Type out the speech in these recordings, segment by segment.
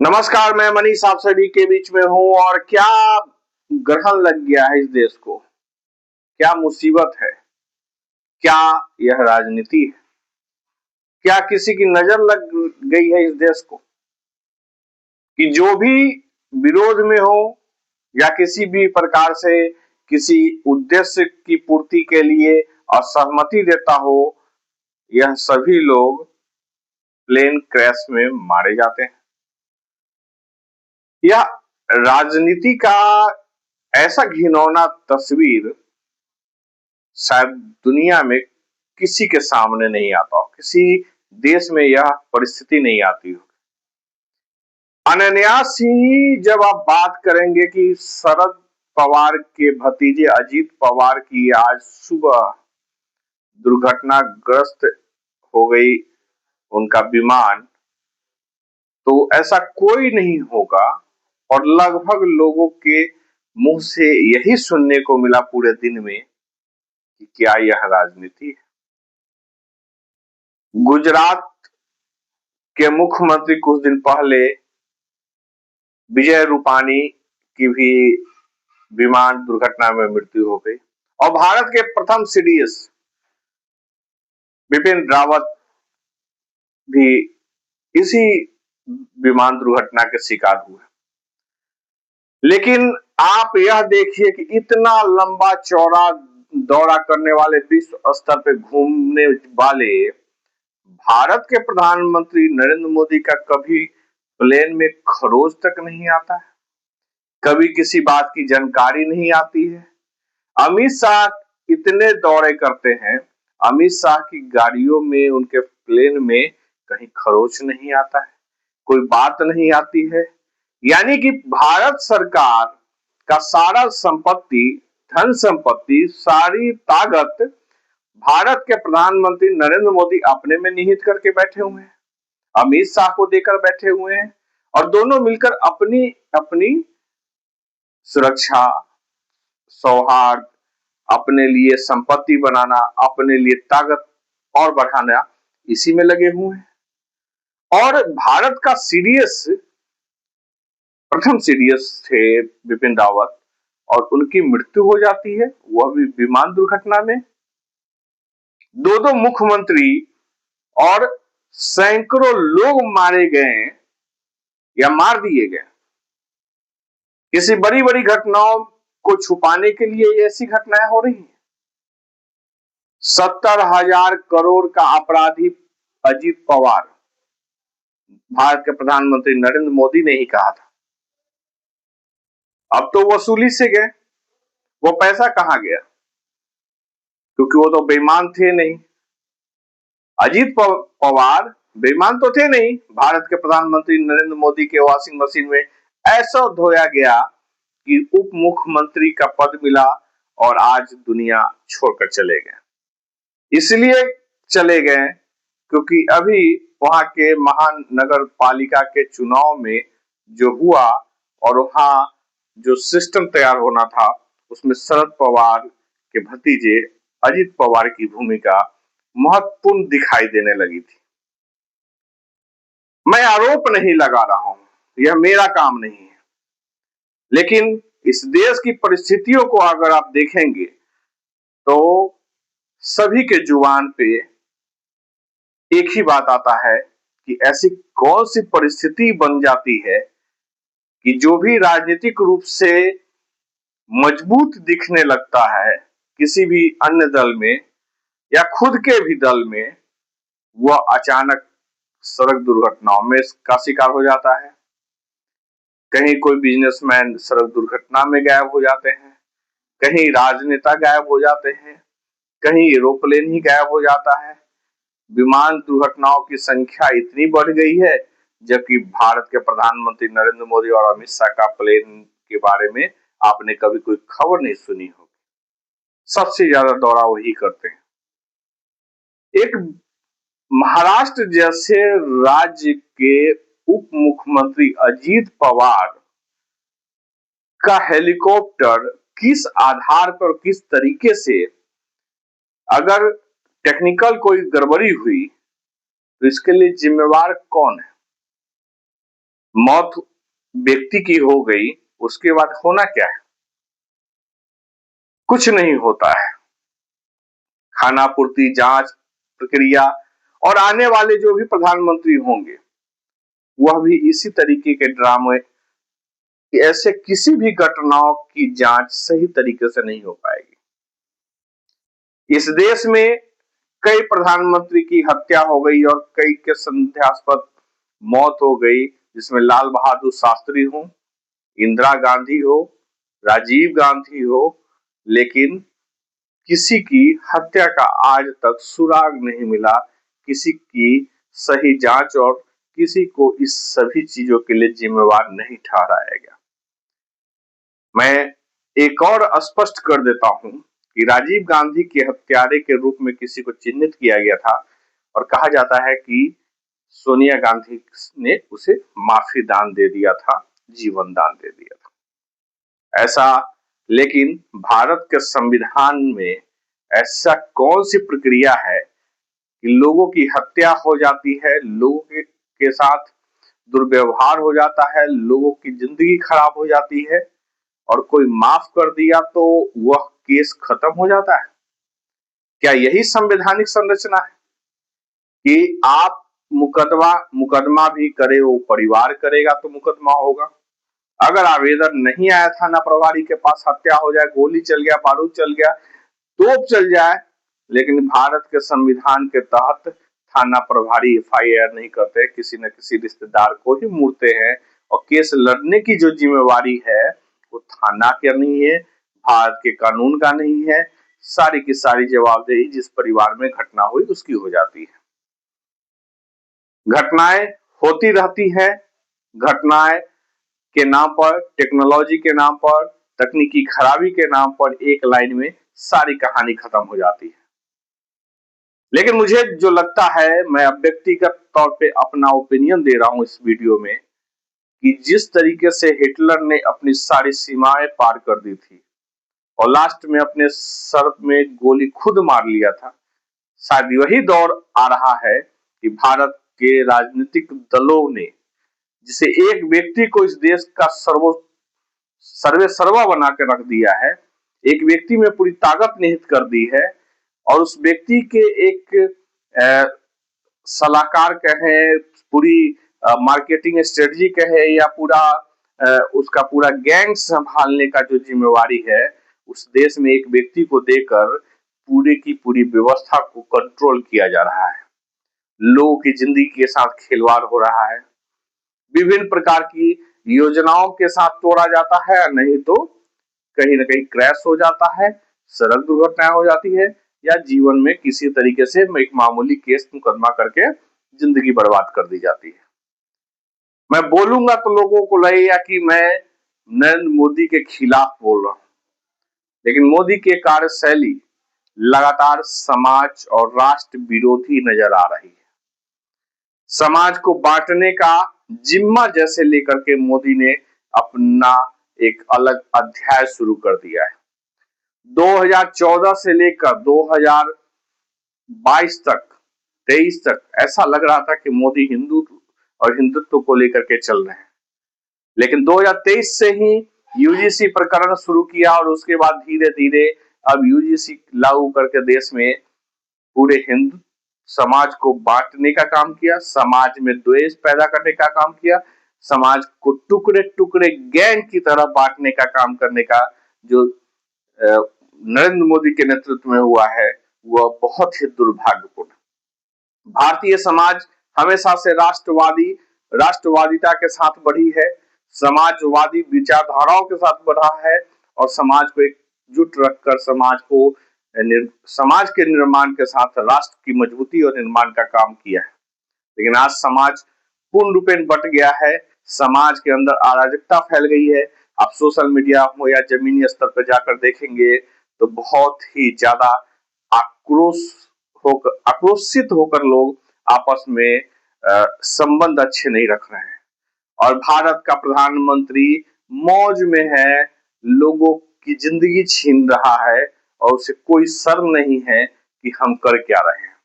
नमस्कार, मैं मनीष आप सभी के बीच में हूँ। और क्या ग्रहण लग गया है इस देश को, क्या मुसीबत है, क्या यह राजनीति है, क्या किसी की नजर लग गई है इस देश को कि जो भी विरोध में हो या किसी भी प्रकार से किसी उद्देश्य की पूर्ति के लिए असहमति देता हो, यह सभी लोग प्लेन क्रैश में मारे जाते हैं। यह राजनीति का ऐसा घिनौना तस्वीर शायद दुनिया में किसी के सामने नहीं आता हो, किसी देश में यह परिस्थिति नहीं आती हो। अनायास ही जब आप बात करेंगे कि शरद पवार के भतीजे अजीत पवार की आज सुबह दुर्घटनाग्रस्त हो गई उनका विमान, तो ऐसा कोई नहीं होगा। और लगभग लोगों के मुंह से यही सुनने को मिला पूरे दिन में कि क्या यह राजनीति है। गुजरात के मुख्यमंत्री कुछ दिन पहले विजय रूपानी की भी विमान दुर्घटना में मृत्यु हो गई और भारत के प्रथम सीडीएस बिपिन रावत भी इसी विमान दुर्घटना के शिकार हुए। लेकिन आप यह देखिए कि इतना लंबा चौड़ा दौरा करने वाले, विश्व स्तर पे घूमने वाले भारत के प्रधानमंत्री नरेंद्र मोदी का कभी प्लेन में खरोच तक नहीं आता है, कभी किसी बात की जानकारी नहीं आती है। अमित शाह इतने दौरे करते हैं, अमित शाह की गाड़ियों में, उनके प्लेन में कहीं खरोच नहीं आता है, कोई बात नहीं आती है। यानी कि भारत सरकार का सारा संपत्ति, धन संपत्ति, सारी ताकत भारत के प्रधानमंत्री नरेंद्र मोदी अपने में निहित करके बैठे हुए हैं, अमित शाह को देकर बैठे हुए हैं और दोनों मिलकर अपनी अपनी सुरक्षा, सौहार्द, अपने लिए संपत्ति बनाना, अपने लिए ताकत और बढ़ाना, इसी में लगे हुए हैं। और भारत का सीडीएस, प्रथम सीडीएस थे बिपिन रावत, और उनकी मृत्यु हो जाती है, वह भी विमान दुर्घटना में। दो मुख्यमंत्री और सैकड़ों लोग मारे गए या मार दिए गए। किसी बड़ी बड़ी घटनाओं को छुपाने के लिए ऐसी घटनाएं हो रही हैं। 70,000 करोड़ का अपराधी अजीत पवार, भारत के प्रधानमंत्री नरेंद्र मोदी ने ही कहा था। अब तो वसूली से गए, वो पैसा कहां गया, क्योंकि वो तो बेईमान थे नहीं। अजीत पवार बेईमान तो थे नहीं, भारत के प्रधानमंत्री नरेंद्र मोदी के वॉशिंग मशीन में ऐसा धोया गया कि उप मुख्यमंत्री का पद मिला और आज दुनिया छोड़कर चले गए। इसलिए चले गए क्योंकि अभी वहां के महानगर पालिका के चुनाव में जो हुआ और वहां जो सिस्टम तैयार होना था, उसमें शरद पवार के भतीजे अजीत पवार की भूमिका महत्वपूर्ण दिखाई देने लगी थी। मैं आरोप नहीं लगा रहा हूं, यह मेरा काम नहीं है, लेकिन इस देश की परिस्थितियों को अगर आप देखेंगे तो सभी के जुबान पे एक ही बात आता है कि ऐसी कौन सी परिस्थिति बन जाती है कि जो भी राजनीतिक रूप से मजबूत दिखने लगता है किसी भी अन्य दल में या खुद के भी दल में, वह अचानक सड़क दुर्घटनाओं में का शिकार हो जाता है। कहीं कोई बिजनेसमैन सड़क दुर्घटना में गायब हो जाते हैं, कहीं राजनेता गायब हो जाते हैं, कहीं एरोप्लेन ही गायब हो जाता है। विमान दुर्घटनाओं की संख्या इतनी बढ़ गई है, जबकि भारत के प्रधानमंत्री नरेंद्र मोदी और अमित शाह का प्लेन के बारे में आपने कभी कोई खबर नहीं सुनी होगी। सबसे ज्यादा दौरा वही करते हैं। एक महाराष्ट्र जैसे राज्य के उप मुख्यमंत्री अजीत पवार का हेलीकॉप्टर किस आधार पर, किस तरीके से, अगर टेक्निकल कोई गड़बड़ी हुई तो इसके लिए जिम्मेवार कौन है? मौत व्यक्ति की हो गई, उसके बाद होना क्या है? कुछ नहीं होता है। खानापूर्ति, जांच प्रक्रिया और आने वाले जो भी प्रधानमंत्री होंगे वह भी इसी तरीके के ड्रामे, ऐसे किसी भी घटनाओं की जांच सही तरीके से नहीं हो पाएगी। इस देश में कई प्रधानमंत्री की हत्या हो गई और कई के संदेहास्पद मौत हो गई, जिसमें लाल बहादुर शास्त्री हो, इंदिरा गांधी हो, राजीव गांधी हो, लेकिन किसी की हत्या का आज तक सुराग नहीं मिला, किसी की सही जांच, और किसी को इस सभी चीजों के लिए जिम्मेवार नहीं ठहराया गया। मैं एक और स्पष्ट कर देता हूं कि राजीव गांधी के हत्यारे के रूप में किसी को चिन्हित किया गया था और कहा जाता है कि सोनिया गांधी ने उसे माफी दान दे दिया था, जीवन दान दे दिया था। ऐसा लेकिन भारत के संविधान में ऐसा कौन सी प्रक्रिया है कि लोगों की हत्या हो जाती है, लोगों के साथ दुर्व्यवहार हो जाता है, लोगों की जिंदगी खराब हो जाती है और कोई माफ कर दिया तो वह केस खत्म हो जाता है? क्या यही संवैधानिक संरचना है कि आप मुकदमा भी करे, वो परिवार करेगा तो मुकदमा होगा? अगर आवेदन नहीं आया थाना प्रभारी के पास, हत्या हो जाए, गोली चल गया, बारूद चल गया, तोप चल जाए, लेकिन भारत के संविधान के तहत थाना प्रभारी एफआईआर नहीं करते, किसी न किसी रिश्तेदार को ही मूर्ते हैं और केस लड़ने की जो जिम्मेवारी है वो थाना का नहीं है, भारत के कानून का नहीं है। सारी की सारी जवाबदेही जिस परिवार में घटना हुई उसकी हो जाती है। घटनाएं होती रहती है, घटनाएं के नाम पर, टेक्नोलॉजी के नाम पर, तकनीकी खराबी के नाम पर एक लाइन में सारी कहानी खत्म हो जाती है। लेकिन मुझे जो लगता है, मैं अब व्यक्तिगत तौर पे अपना ओपिनियन दे रहा हूं इस वीडियो में, कि जिस तरीके से हिटलर ने अपनी सारी सीमाएं पार कर दी थी और लास्ट में अपने सर में गोली खुद मार लिया था, शायद वही दौर आ रहा है कि भारत के राजनीतिक दलों ने, जिसे एक व्यक्ति को इस देश का सर्वे सर्वा बना के रख दिया है, एक व्यक्ति में पूरी ताकत निहित कर दी है और उस व्यक्ति के एक सलाहकार कहे, पूरी मार्केटिंग स्ट्रेटजी कहे, या पूरा उसका पूरा गैंग संभालने का जो जिम्मेवारी है, उस देश में एक व्यक्ति को देकर पूरी की पूरी व्यवस्था को कंट्रोल किया जा रहा है। लोगों की जिंदगी के साथ खिलवाड़ हो रहा है, विभिन्न प्रकार की योजनाओं के साथ तोड़ा जाता है, नहीं तो कहीं न कहीं क्रैश हो जाता है, सड़क दुर्घटना हो जाती है, या जीवन में किसी तरीके से एक मामूली केस मुकदमा करके जिंदगी बर्बाद कर दी जाती है। मैं बोलूंगा तो लोगों को लगेगा कि मैं नरेंद्र मोदी के खिलाफ बोल रहा हूं, लेकिन मोदी की कार्यशैली लगातार समाज और राष्ट्र विरोधी नजर आ रही है। समाज को बांटने का जिम्मा जैसे लेकर के मोदी ने अपना एक अलग अध्याय शुरू कर दिया है। 2014 से लेकर 2022 तक, 23 तक ऐसा लग रहा था कि मोदी हिंदू और हिंदुत्व को लेकर के चल रहे हैं, लेकिन 2023 से ही यूजीसी प्रकरण शुरू किया और उसके बाद धीरे धीरे अब यूजीसी लागू करके देश में पूरे हिंदू समाज को बांटने का काम किया, समाज में द्वेष पैदा करने का काम किया, समाज को टुकड़े टुकड़े गैंग की तरह बांटने का काम करने का जो नरेंद्र मोदी के नेतृत्व में हुआ है, वह बहुत ही दुर्भाग्यपूर्ण। भारतीय समाज हमेशा से राष्ट्रवादिता के साथ बढ़ी है, समाजवादी विचारधाराओं के साथ बढ़ा है और समाज को एकजुट रखकर समाज के निर्माण के साथ राष्ट्र की मजबूती और निर्माण का काम किया है। लेकिन आज समाज पूर्ण रूपेण बट गया है, समाज के अंदर अराजकता फैल गई है। आप सोशल मीडिया हो या जमीनी स्तर पर जाकर देखेंगे तो बहुत ही ज्यादा आक्रोशित होकर लोग आपस में संबंध अच्छे नहीं रख रहे हैं और भारत का प्रधानमंत्री मौज में है, लोगों की जिंदगी छीन रहा है और उसे कोई शर्म नहीं है कि हम कर क्या रहे हैं।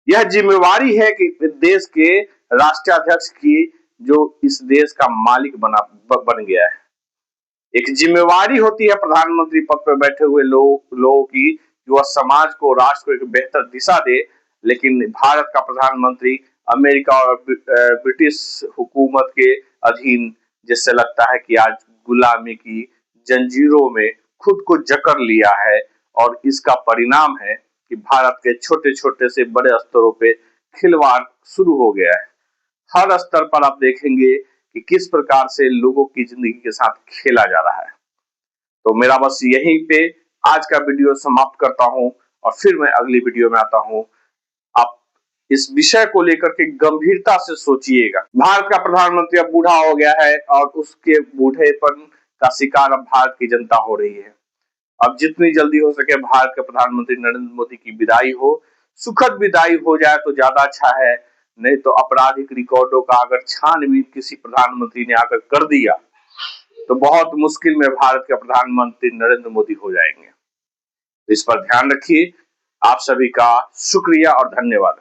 यह जिम्मेवारी है कि देश के राष्ट्राध्यक्ष की, जो इस देश का मालिक बन गया है। एक जिम्मेवारी होती है प्रधानमंत्री पद पर बैठे हुए लोगों की, कि वह समाज को, राष्ट्र को एक बेहतर दिशा दे। लेकिन भारत का प्रधानमंत्री अमेरिका और ब्रिटिश हुकूमत के अधीन, जिससे लगता है कि आज गुलामी की जंजीरों में खुद को जकड़ लिया है। और इसका परिणाम है कि भारत के छोटे छोटे से बड़े स्तरों पे खिलवाड़ शुरू हो गया है। हर स्तर पर आप देखेंगे कि किस प्रकार से लोगों की जिंदगी के साथ खेला जा रहा है। तो मेरा बस यहीं पे आज का वीडियो समाप्त करता हूं और फिर मैं अगली वीडियो में आता हूं। आप इस विषय को लेकर के गंभीरता से सोचिएगा। भारत का प्रधानमंत्री अब बूढ़ा हो गया है और उसके बूढ़ेपन का शिकार अब भारत की जनता हो रही है। अब जितनी जल्दी हो सके भारत के प्रधानमंत्री नरेंद्र मोदी की विदाई हो, सुखद विदाई हो जाए तो ज्यादा अच्छा है। नहीं तो आपराधिक रिकॉर्डों का अगर छानबीन किसी प्रधानमंत्री ने आकर कर दिया तो बहुत मुश्किल में भारत के प्रधानमंत्री नरेंद्र मोदी हो जाएंगे। इस पर ध्यान रखिए। आप सभी का शुक्रिया और धन्यवाद।